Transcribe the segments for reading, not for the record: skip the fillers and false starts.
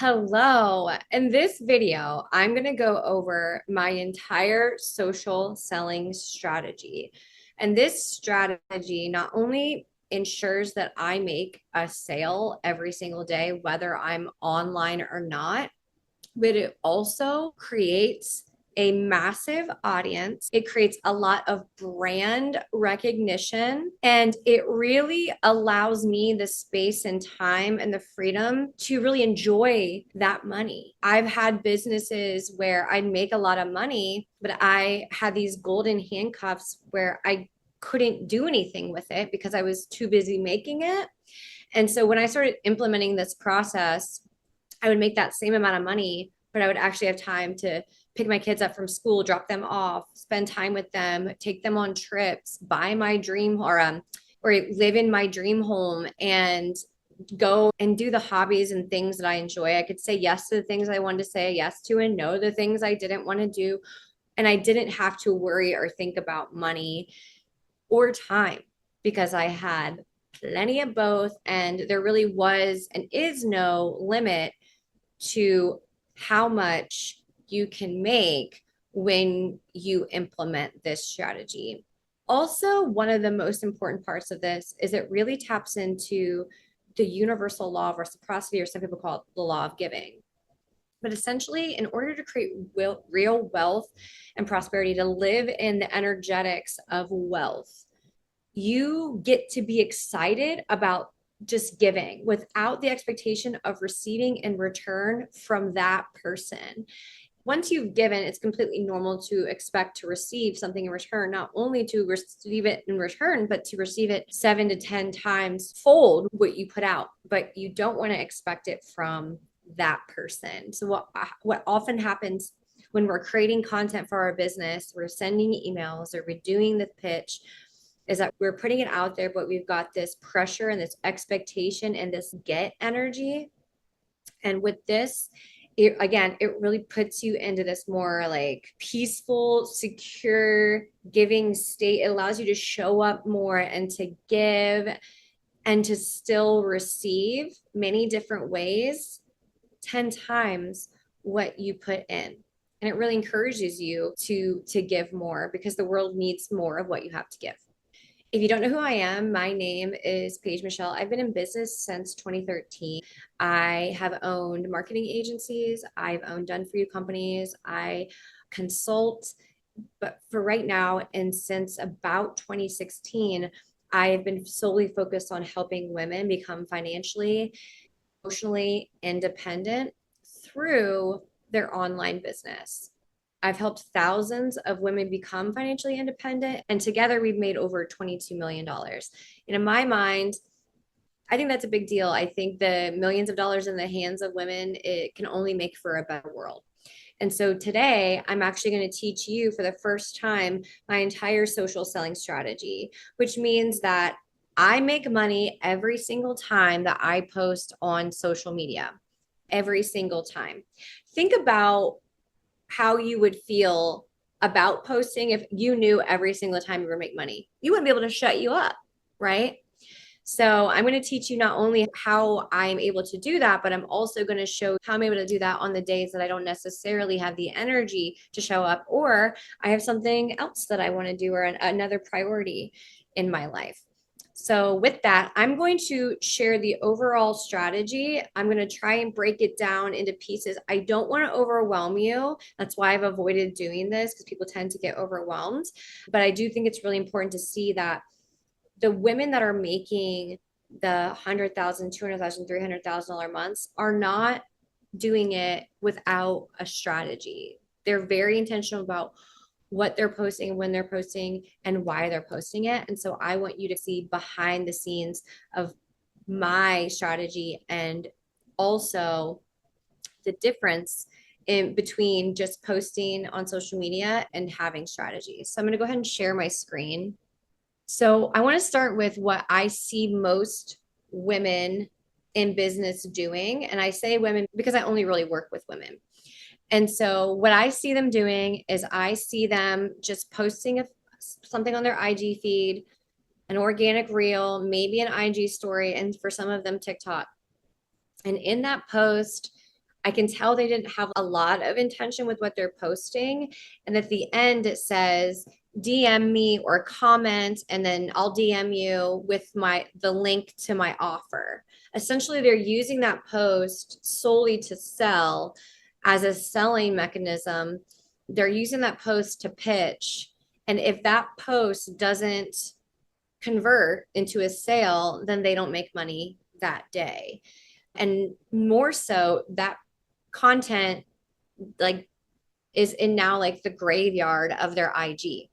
Hello. In this video, I'm going to go over my entire social selling strategy. And this strategy not only ensures that I make a sale every single day, whether I'm online or not, but it also creates a massive audience. It creates a lot of brand recognition, and it really allows me the space and time and the freedom to really enjoy that money. I've had businesses where I'd make a lot of money, but I had these golden handcuffs where I couldn't do anything with it because I was too busy making it. And so when I started implementing this process, I would make that same amount of money, but I would actually have time to pick my kids up from school, drop them off, spend time with them, take them on trips, buy my dream or live in my dream home and go and do the hobbies and things that I enjoy. I could say yes to the things I wanted to say yes to and no to the things I didn't want to do. And I didn't have to worry or think about money or time because I had plenty of both. And there really was and is no limit to how much you can make when you implement this strategy. Also, one of the most important parts of this is it really taps into the universal law of reciprocity, or some people call it the law of giving. But essentially, in order to create real wealth and prosperity, to live in the energetics of wealth, you get to be excited about just giving without the expectation of receiving in return from that person. Once you've given, it's completely normal to expect to receive something in return, not only to receive it in return, but to receive it 7 to 10 times fold what you put out. But you don't want to expect it from that person. So what often happens when we're creating content for our business, we're sending emails or we're doing the pitch, is that we're putting it out there, but we've got this pressure and this expectation and this get energy. And with this, it really puts you into this more like peaceful, secure, giving state. It allows you to show up more and to give and to still receive many different ways, 10 times what you put in. And it really encourages you to give more because the world needs more of what you have to give. If you don't know who I am, my name is Paige Michelle. I've been in business since 2013. I have owned marketing agencies. I've owned done for you companies. I consult. But for right now, and since about 2016, I have been solely focused on helping women become financially, emotionally independent through their online business. I've helped thousands of women become financially independent, and together we've made over $22 million. And in my mind, I think that's a big deal. I think the millions of dollars in the hands of women, it can only make for a better world. And so today, I'm actually going to teach you for the first time my entire social selling strategy, which means that I make money every single time that I post on social media, every single time. Think about how you would feel about posting if you knew every single time you were make money. You wouldn't be able to shut you up, right? So I'm going to teach you not only how I'm able to do that, but I'm also going to show how I'm able to do that on the days that I don't necessarily have the energy to show up, or I have something else that I want to do or another priority in my life. So with that, I'm going to share the overall strategy. I'm going to try and break it down into pieces. I don't want to overwhelm you. That's why I've avoided doing this, because people tend to get overwhelmed. But I do think it's really important to see that the women that are making the $100,000, $200,000, $300,000 months are not doing it without a strategy. They're very intentional about what they're posting, when they're posting, and why they're posting it. And so I want you to see behind the scenes of my strategy and also the difference in between just posting on social media and having strategies. So I'm going to go ahead and share my screen. So I want to start with what I see most women in business doing. And I say women because I only really work with women. And so what I see them doing is I see them just posting something on their IG feed, an organic reel, maybe an IG story, and for some of them TikTok. And in that post, I can tell they didn't have a lot of intention with what they're posting. And at the end, it says, DM me or comment, and then I'll DM you with the link to my offer. Essentially, they're using that post solely to sell as a selling mechanism. They're using that post to pitch. And if that post doesn't convert into a sale, then they don't make money that day. And more so, that content like is in now like the graveyard of their IG.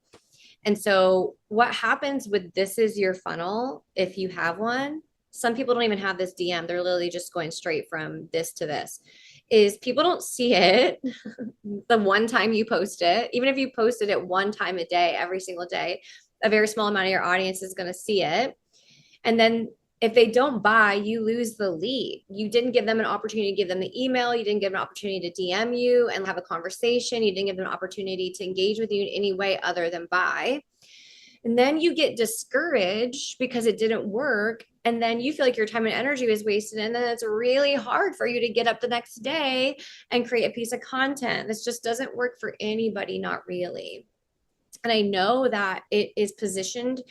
And so what happens with this is your funnel, if you have one, some people don't even have this DM. They're literally just going straight from this to this. Is people don't see it the one time you post it. Even if you posted it one time a day, every single day, a very small amount of your audience is going to see it. And then if they don't buy, you lose the lead. You didn't give them an opportunity to give them the email. You didn't give an opportunity to DM you and have a conversation. You didn't give them an opportunity to engage with you in any way other than buy. And then you get discouraged because it didn't work. And then you feel like your time and energy was wasted. And then it's really hard for you to get up the next day and create a piece of content. This just doesn't work for anybody, not really. And I know that it is positioned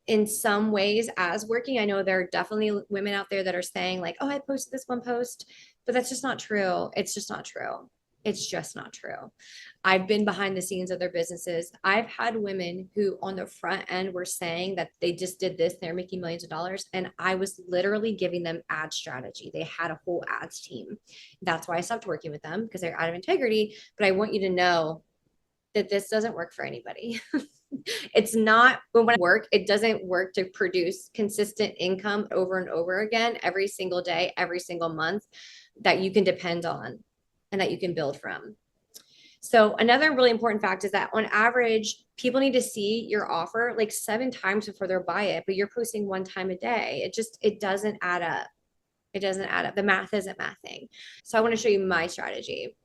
in some ways as working. I know there are definitely women out there that are saying like, oh, I posted this one post, but that's just not true. It's just not true. It's just not true. I've been behind the scenes of their businesses. I've had women who on the front end were saying that they just did this, they're making millions of dollars. And I was literally giving them ad strategy. They had a whole ads team. That's why I stopped working with them, because they're out of integrity. But I want you to know that this doesn't work for anybody. It's not when I work, it doesn't work to produce consistent income over and over again, every single day, every single month, that you can depend on and that you can build from. So another really important fact is that on average, people need to see your offer like 7 times before they'll buy it, but you're posting 1 time a day. It doesn't add up. It doesn't add up. The math isn't mathing. So I want to show you my strategy.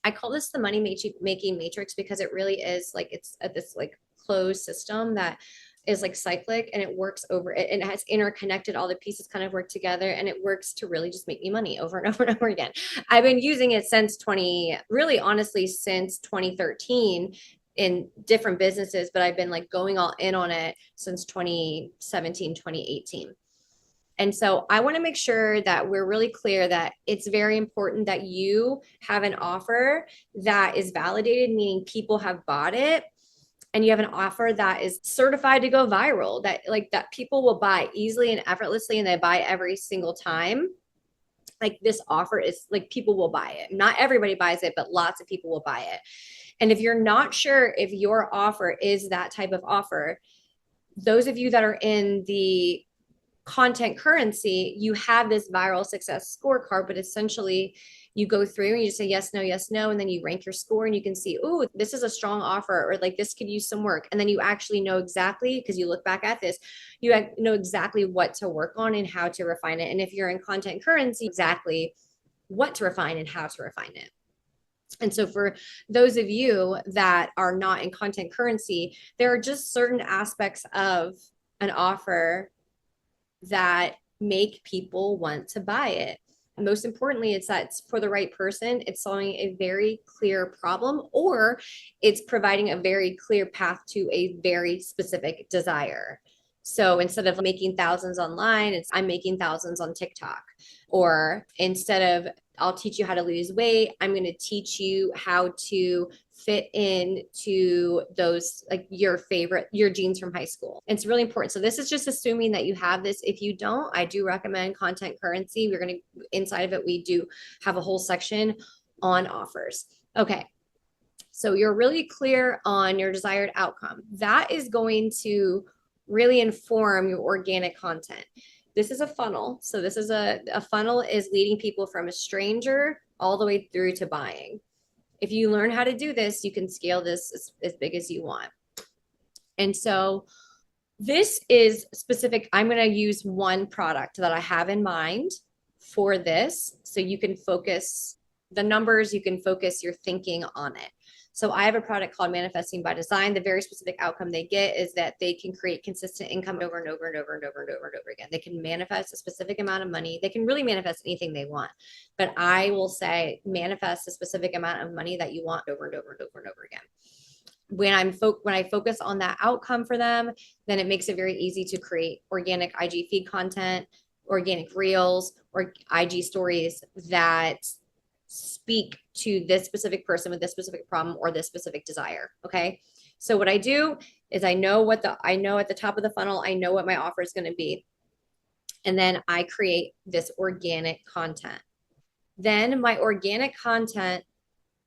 I call this the money making matrix because it really is like it's this like closed system that is like cyclic, and it works over it, and it has interconnected, all the pieces kind of work together, and it works to really just make me money over and over and over again. I've been using it since really honestly since 2013 in different businesses, but I've been like going all in on it since 2017, 2018. And so I want to make sure that we're really clear that it's very important that you have an offer that is validated, meaning people have bought it, and you have an offer that is certified to go viral, that people will buy easily and effortlessly, and they buy every single time. Like this offer is like, people will buy it. Not everybody buys it, but lots of people will buy it. And if you're not sure if your offer is that type of offer, those of you that are in the content currency, you have this viral success scorecard, but essentially you go through and you just say yes, no, and then you rank your score, and you can see, oh, this is a strong offer, or like this could use some work. And then you actually know exactly, because you look back at this, you know exactly what to work on and how to refine it. And if you're in content currency, exactly what to refine and how to refine it. And so for those of you that are not in content currency, there are just certain aspects of an offer that make people want to buy it. Most importantly, it's that it's for the right person. It's solving a very clear problem, or it's providing a very clear path to a very specific desire. So instead of making thousands online, I'm making thousands on TikTok. Or instead of I'll teach you how to lose weight, I'm going to teach you how to fit into those, like your jeans from high school. It's really important. So this is just assuming that you have this. If you don't, I do recommend content currency. Inside of it, we do have a whole section on offers. Okay. So you're really clear on your desired outcome. That is going to really inform your organic content. This is a funnel. So this is a funnel is leading people from a stranger all the way through to buying. If you learn how to do this, you can scale this as big as you want. And so this is specific. I'm going to use one product that I have in mind for this, so you can focus the numbers, you can focus your thinking on it. So I have a product called Manifesting by Design. The very specific outcome they get is that they can create consistent income over and over and over and over and over and over again. They can manifest a specific amount of money. They can really manifest anything they want. But I will say manifest a specific amount of money that you want over and over and over and over again. When I focus on that outcome for them, then it makes it very easy to create organic IG feed content, organic reels, or IG stories that speak to this specific person with this specific problem or this specific desire. Okay. So what I do is I know at the top of the funnel, I know what my offer is going to be. And then I create this organic content. Then my organic content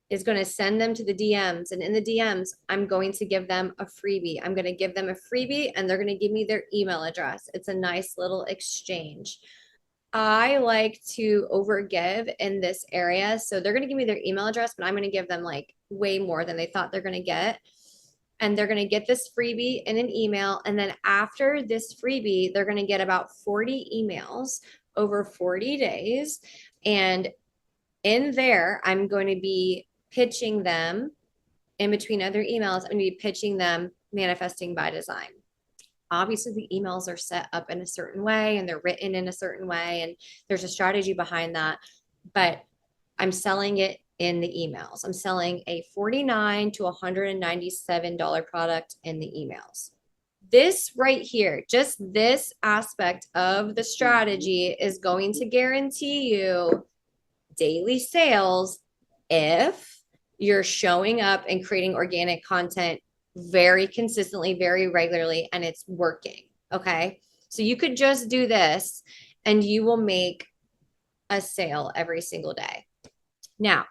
is going to send them to the DMs. And in the DMs, I'm going to give them a freebie. I'm going to give them a freebie and they're going to give me their email address. It's a nice little exchange. I like to overgive in this area. So they're going to give me their email address, but I'm going to give them like way more than they thought they're going to get. And they're going to get this freebie in an email. And then after this freebie, they're going to get about 40 emails over 40 days. And in there, I'm going to be pitching them in between other emails. I'm going to be pitching them Manifesting by Design. Obviously, the emails are set up in a certain way and they're written in a certain way, and there's a strategy behind that. But I'm selling it in the emails. I'm selling a $49 to $197 product in the emails. This right here, just this aspect of the strategy is going to guarantee you daily sales if you're showing up and creating organic content very consistently, very regularly, and it's working. Okay. So you could just do this and you will make a sale every single day. Now,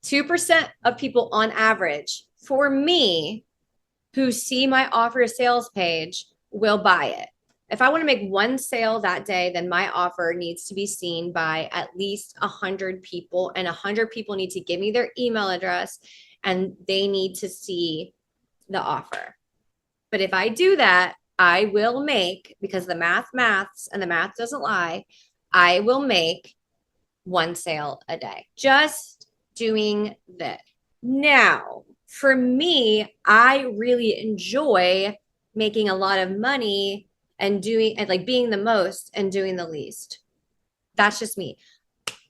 2% of people on average, for me, who see my offer sales page will buy it. If I want to make one sale that day, then my offer needs to be seen by at least 100 people, and 100 people need to give me their email address and they need to see the offer. But if I do that, I will make, because the maths and the math doesn't lie, I will make one sale a day just doing this. Now, for me, I really enjoy making a lot of money and like being the most and doing the least. That's just me.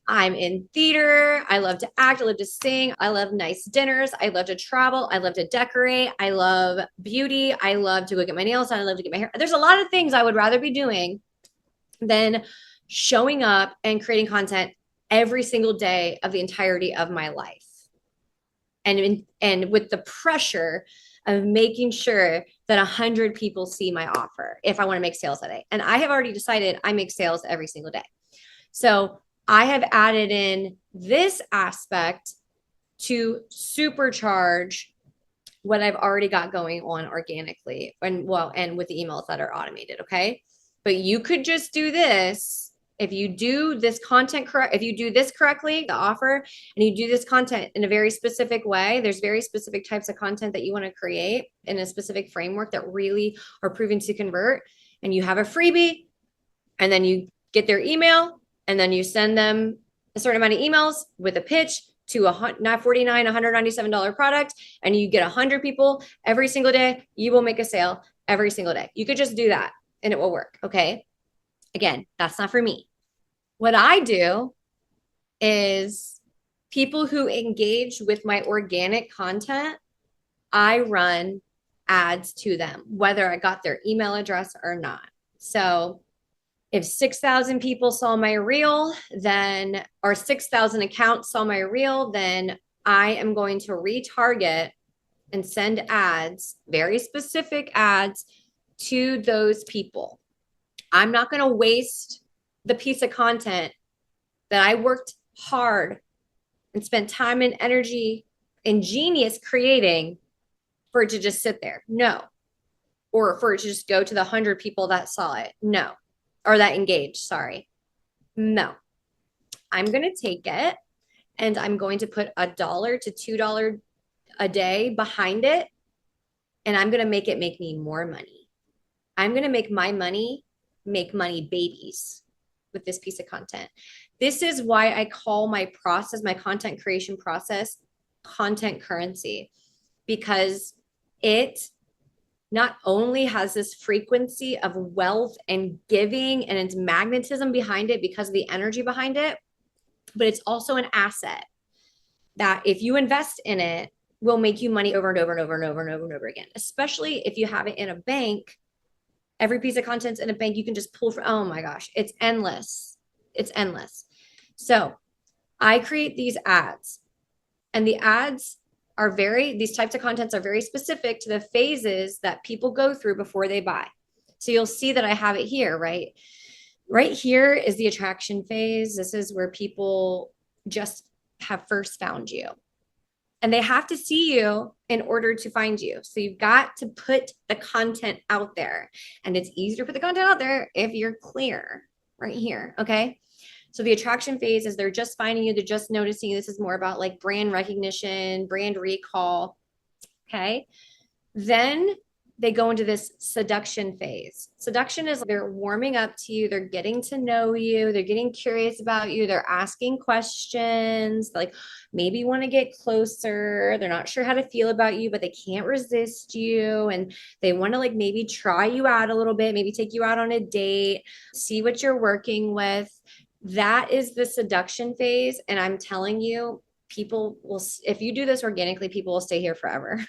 I'm in theater. I love to act. I love to sing. I love nice dinners. I love to travel. I love to decorate. I love beauty. I love to go get my nails done. I love to get my hair. There's a lot of things I would rather be doing than showing up and creating content every single day of the entirety of my life. And with the pressure of making sure that 100 people see my offer if I want to make sales that day. And I have already decided I make sales every single day. So I have added in this aspect to supercharge what I've already got going on organically and with the emails that are automated. Okay. But you could just do this. If you do this content if you do this correctly, the offer, and you do this content in a very specific way, there's very specific types of content that you want to create in a specific framework that really are proven to convert. And you have a freebie, and then you get their email, and then you send them a certain amount of emails with a pitch to a $49, $197 product, and you get 100 people every single day. You will make a sale every single day. You could just do that and it will work. Okay. Again, that's not for me. What I do is people who engage with my organic content, I run ads to them, whether I got their email address or not. So if 6,000 people saw my reel, or 6,000 accounts saw my reel, then I am going to retarget and send ads, very specific ads, to those people. I'm not going to waste the piece of content that I worked hard and spent time and energy and genius creating for it to just sit there. No. Or for it to just go to the 100 people that saw it. No. Or that engaged, sorry. No. I'm going to take it and I'm going to put $1 to $2 a day behind it. And I'm going to make it make me more money. I'm going to make my money make money babies with this piece of content. This is why I call my process, my content creation process, content currency, because it not only has this frequency of wealth and giving and its magnetism behind it because of the energy behind it, but it's also an asset that if you invest in it, will make you money over and over and over and over and over and over again, especially if you have it in a bank. Every piece of content's in a bank you can just pull from. Oh my gosh, it's endless. It's endless. So I create these ads, and the ads are these types of contents are very specific to the phases that people go through before they buy. So you'll see that I have it here, right? Right here is the attraction phase. This is where people just have first found you. And they have to see you in order to find you. So you've got to put the content out there. And it's easier to put the content out there if you're clear right here. Okay. So the attraction phase is they're just finding you, they're just noticing you. This is more about like brand recognition, brand recall. Okay. Then they go into this seduction phase. Seduction is they're warming up to you, they're getting to know you, they're getting curious about you, they're asking questions, like maybe want to get closer, they're not sure how to feel about you, but they can't resist you, and they want to like maybe try you out a little bit, maybe take you out on a date, see what you're working with. That is the seduction phase, and I'm telling you, people will, if you do this organically, people will stay here forever.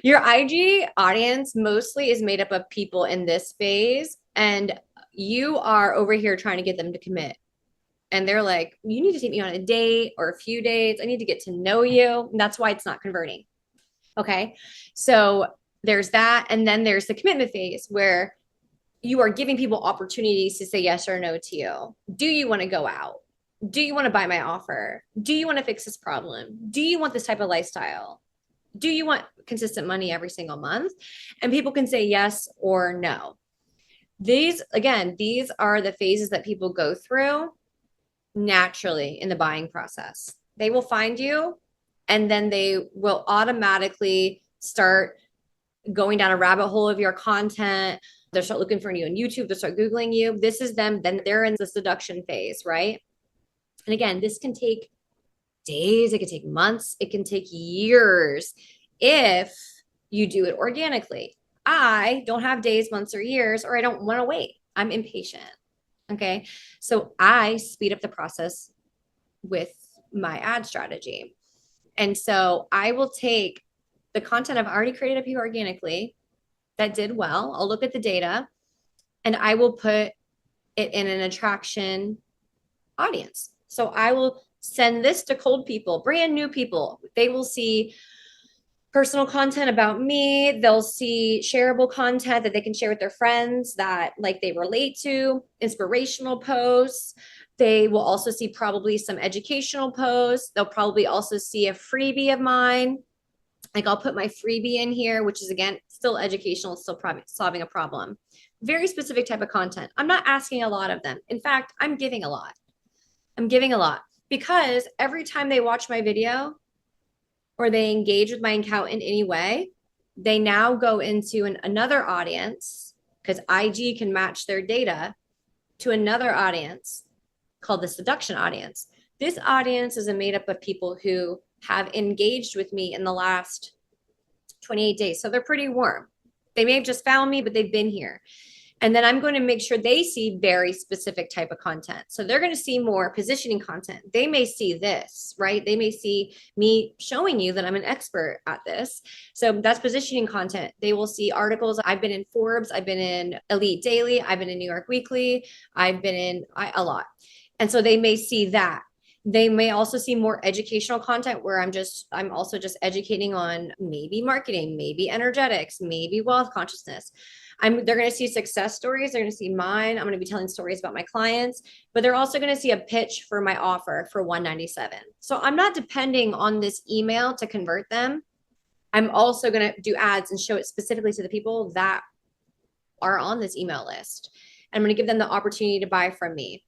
Your IG audience mostly is made up of people in this phase, and you are over here trying to get them to commit. And they're like, you need to take me on a date or a few dates. I need to get to know you. And that's why it's not converting. Okay. So there's that. And then there's the commitment phase where you are giving people opportunities to say yes or no to you. Do you want to go out? Do you want to buy my offer? Do you want to fix this problem? Do you want this type of lifestyle? Do you want consistent money every single month? And people can say yes or no. These are the phases that people go through naturally in the buying process. They will find you, and then they will automatically start going down a rabbit hole of your content. They'll start looking for you on YouTube. They'll start Googling you. This is them. Then they're in the seduction phase, right? And again, this can take days, it can take months, it can take years if you do it organically. I don't have days, months, or years, or I don't want to wait. I'm impatient. Okay. So I speed up the process with my ad strategy. And so I will take the content I've already created up here organically that did well. I'll look at the data and I will put it in an attraction audience. So I will send this to cold people, brand new people. They will see personal content about me. They'll see shareable content that they can share with their friends that like they relate to, inspirational posts. They will also see probably some educational posts. They'll probably also see a freebie of mine. Like I'll put my freebie in here, which is again, still educational, still solving a problem. Very specific type of content. I'm not asking a lot of them. In fact, I'm giving a lot. I'm giving a lot because every time they watch my video or they engage with my account in any way, they now go into another audience because IG can match their data to another audience called the seduction audience. This audience is made up of people who have engaged with me in the last 28 days. So they're pretty warm. They may have just found me, but they've been here. And then I'm going to make sure they see very specific type of content. So they're going to see more positioning content. They may see this, right? They may see me showing you that I'm an expert at this. So that's positioning content. They will see articles. I've been in Forbes. I've been in Elite Daily. I've been in New York Weekly. I've been in a lot. And so they may see that. They may also see more educational content where I'm also just educating on maybe marketing, maybe energetics, maybe wealth consciousness. They're going to see success stories. They're going to see mine. I'm going to be telling stories about my clients, but they're also going to see a pitch for my offer for $197. So I'm not depending on this email to convert them. I'm also going to do ads and show it specifically to the people that are on this email list. And I'm going to give them the opportunity to buy from me.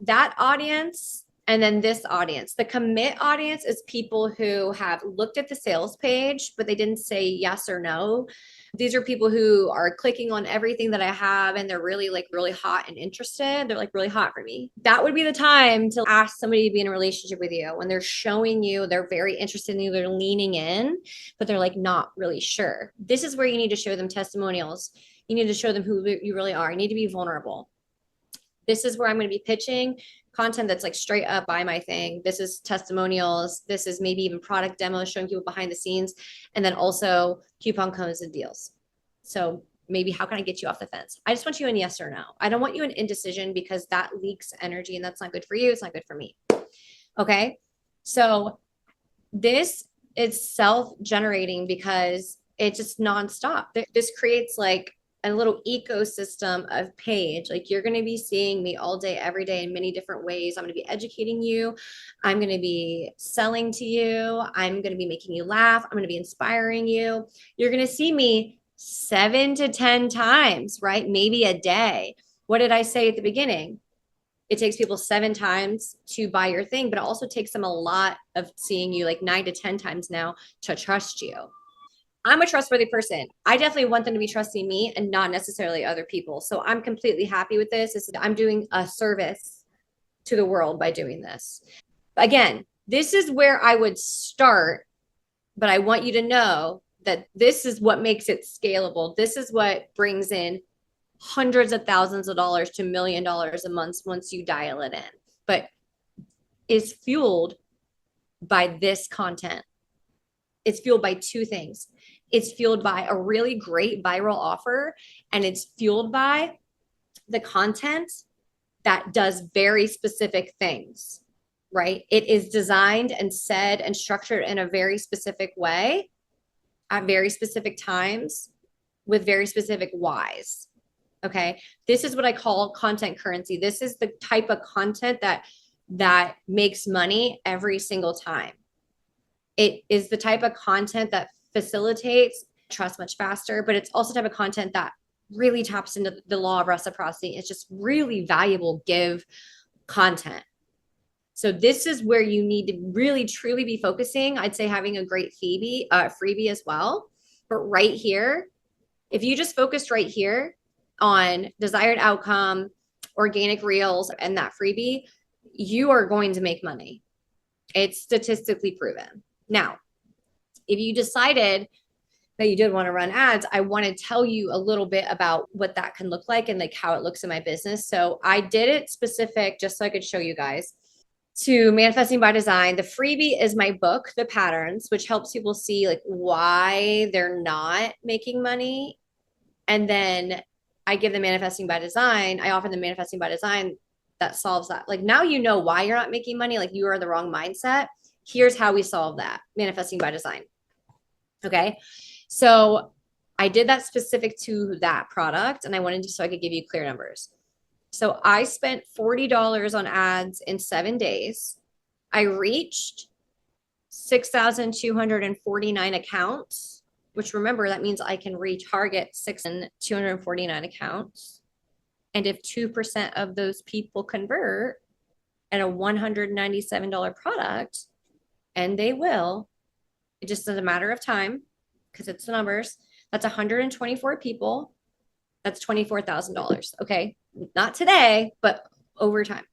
That audience And then this audience, the commit audience, is people who have looked at the sales page, but they didn't say yes or no. These are people who are clicking on everything that I have and they're really really hot and interested. They're like really hot for me. That would be the time to ask somebody to be in a relationship with you when they're showing you they're very interested in you, they're leaning in, but they're like not really sure. This is where you need to show them testimonials. You need to show them who you really are. You need to be vulnerable. This is where I'm going to be pitching content that's like straight up buy my thing. This is testimonials. This is maybe even product demos showing people behind the scenes. And then also coupon codes and deals. So maybe how can I get you off the fence? I just want you in yes or no. I don't want you in indecision because that leaks energy and that's not good for you. It's not good for me. Okay. So this is self-generating because it's just nonstop. This creates like a little ecosystem of page. Like you're going to be seeing me all day, every day in many different ways. I'm going to be educating you. I'm going to be selling to you. I'm going to be making you laugh. I'm going to be inspiring you. You're going to see me 7 to 10 times, right? Maybe a day. What did I say at the beginning? It takes people 7 times to buy your thing, but it also takes them a lot of seeing you like 9 to 10 times now to trust you. I'm a trustworthy person. I definitely want them to be trusting me and not necessarily other people. So I'm completely happy with this. I'm doing a service to the world by doing this. Again, this is where I would start, but I want you to know that this is what makes it scalable. This is what brings in hundreds of thousands of dollars to $1 million a month once you dial it in, but is fueled by this content. It's fueled by 2 things. It's fueled by a really great viral offer, and it's fueled by the content that does very specific things, right? It is designed and said and structured in a very specific way at very specific times with very specific whys. Okay. This is what I call content currency. This is the type of content that makes money every single time. It is the type of content that facilitates trust much faster, but it's also the type of content that really taps into the law of reciprocity. It's just really valuable give content. So this is where you need to really truly be focusing. I'd say having a great freebie as well. But right here, if you just focused right here on desired outcome, organic reels, and that freebie, you are going to make money. It's statistically proven. Now, if you decided that you did want to run ads, I want to tell you a little bit about what that can look like and like how it looks in my business. So I did it specific just so I could show you guys to Manifesting by Design. The freebie is my book, The Patterns, which helps people see like why they're not making money. And then I give them Manifesting by Design. I offer them Manifesting by Design that solves that. Like now you know why you're not making money, like you are in the wrong mindset. Here's how we solve that, Manifesting by Design. Okay. So I did that specific to that product and I wanted to, so I could give you clear numbers. So I spent $40 on ads in 7 days. I reached 6,249 accounts, which remember, that means I can retarget 6,249 accounts. And if 2% of those people convert at a $197 product, and they will, it just is a matter of time because it's the numbers. That's 124 people. That's $24,000. Okay. Not today, but over time.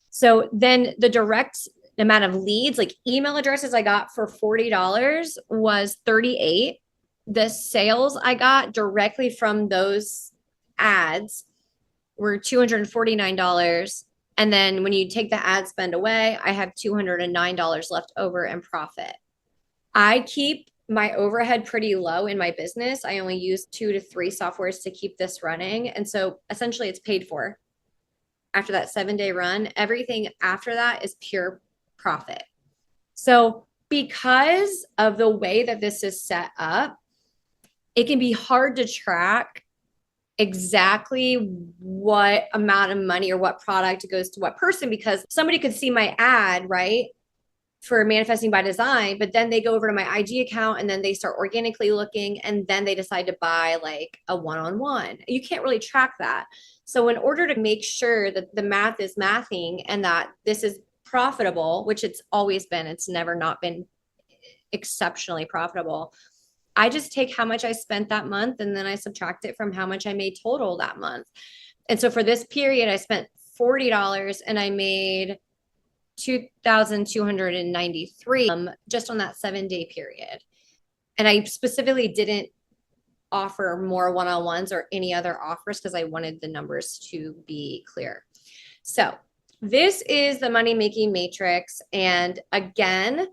So then the direct amount of leads, like email addresses I got for $40 was 38. The sales I got directly from those ads were $249. And then when you take the ad spend away, I have $209 left over in profit. I keep my overhead pretty low in my business. I only use 2 to 3 softwares to keep this running. And so essentially it's paid for after that 7-day run. Everything after that is pure profit. So because of the way that this is set up, it can be hard to track exactly what amount of money or what product goes to what person, because somebody could see my ad, right, for Manifesting by Design, but then they go over to my IG account and then they start organically looking and then they decide to buy like a one-on-one. You can't really track that. So in order to make sure that the math is mathing and that this is profitable, which it's always been, it's never not been exceptionally profitable. I just take how much I spent that month and then I subtract it from how much I made total that month. And so for this period, I spent $40 and I made 2,293 just on that 7-day period. And I specifically didn't offer more one-on-ones or any other offers because I wanted the numbers to be clear. So this is the money making matrix. And again,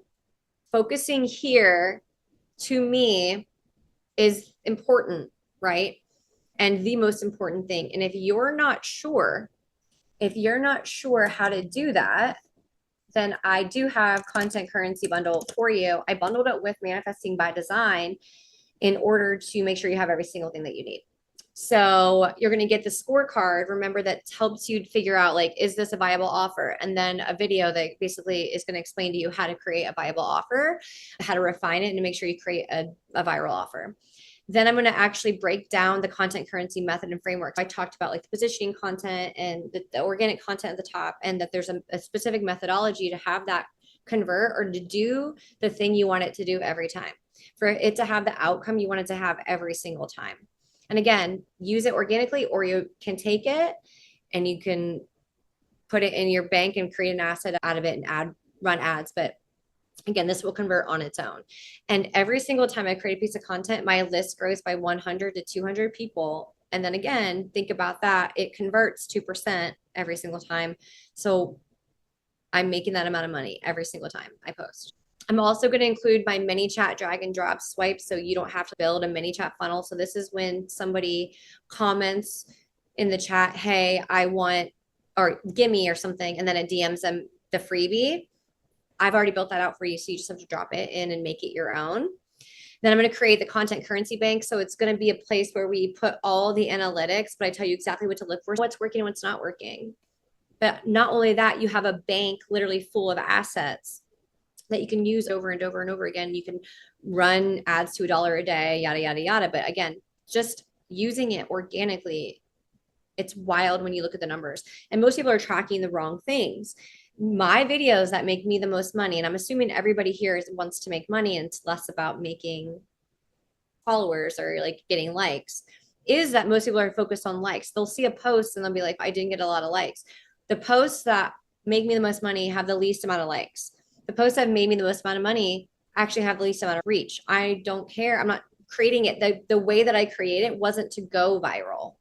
focusing here to me is important, right? And the most important thing. And if you're not sure how to do that, then I do have content currency bundle for you. I bundled it with Manifesting by Design in order to make sure you have every single thing that you need. So you're going to get the scorecard. Remember, that helps you figure out, like, is this a viable offer? And then a video that basically is going to explain to you how to create a viable offer, how to refine it, and to make sure you create a viral offer. Then I'm going to actually break down the content currency method and framework. I talked about like the positioning content and the organic content at the top, and that there's a specific methodology to have that convert or to do the thing you want it to do every time, for it to have the outcome you want it to have every single time. And again, use it organically, or you can take it and you can put it in your bank and create an asset out of it and run ads. But again, this will convert on its own. And every single time I create a piece of content, my list grows by 100 to 200 people. And then again, think about that. It converts 2% every single time. So I'm making that amount of money every single time I post. I'm also going to include my ManyChat drag and drop swipe, so you don't have to build a ManyChat funnel. So this is when somebody comments in the chat, hey, I want, or gimme or something, and then it DMs them the freebie. I've already built that out for you, so you just have to drop it in and make it your own. Then I'm going to create the content currency bank. So it's going to be a place where we put all the analytics, but I tell you exactly what to look for, what's working and what's not working. But not only that, you have a bank literally full of assets that you can use over and over and over again. You can run ads to $1 a day, yada, yada, yada. But again, just using it organically, it's wild when you look at the numbers. And most people are tracking the wrong things. My videos that make me the most money, and I'm assuming everybody here wants to make money and it's less about making followers or like getting likes, is that most people are focused on likes. They'll see a post and they'll be like, I didn't get a lot of likes. The posts that make me the most money have the least amount of likes. The posts that made me the most amount of money actually have the least amount of reach. I don't care. I'm not creating it. The way that I create it wasn't to go viral.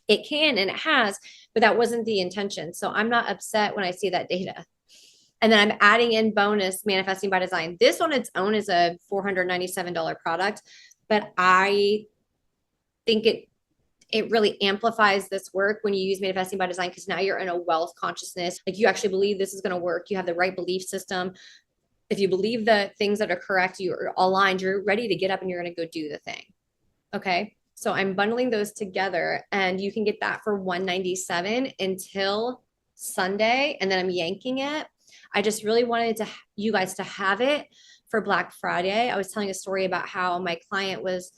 It can, and it has, but that wasn't the intention. So I'm not upset when I see that data. And then I'm adding in bonus Manifesting by Design. This on its own is a $497 product, but I think it really amplifies this work when you use Manifesting by Design, because now you're in a wealth consciousness. Like, you actually believe this is going to work. You have the right belief system. If you believe the things that are correct, you're aligned, you're ready to get up and you're going to go do the thing. Okay. So I'm bundling those together, and you can get that for $197 until Sunday. And then I'm yanking it. I just really wanted you guys to have it for Black Friday. I was telling a story about how my client was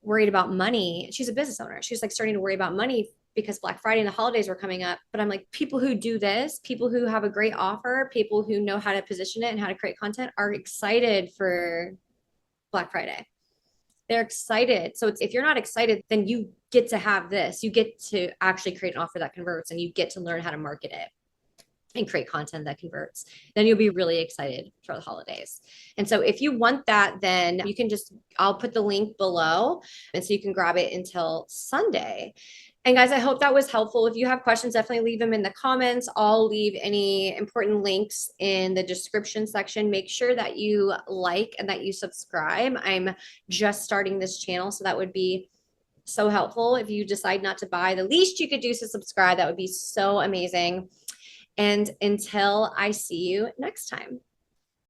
worried about money. She's a business owner. She was like starting to worry about money because Black Friday and the holidays were coming up. But I'm like, people who do this, people who have a great offer, people who know how to position it and how to create content are excited for Black Friday. They're excited. So if you're not excited, then you get to have this. You get to actually create an offer that converts, and you get to learn how to market it and create content that converts. Then you'll be really excited for the holidays. And so if you want that, then you can I'll put the link below, and so you can grab it until Sunday. And guys, I hope that was helpful. If you have questions, definitely leave them in the comments. I'll leave any important links in the description section. Make sure that you like and that you subscribe. I'm just starting this channel, so that would be so helpful. If you decide not to buy, the least you could do is subscribe. That would be so amazing. And until I see you next time.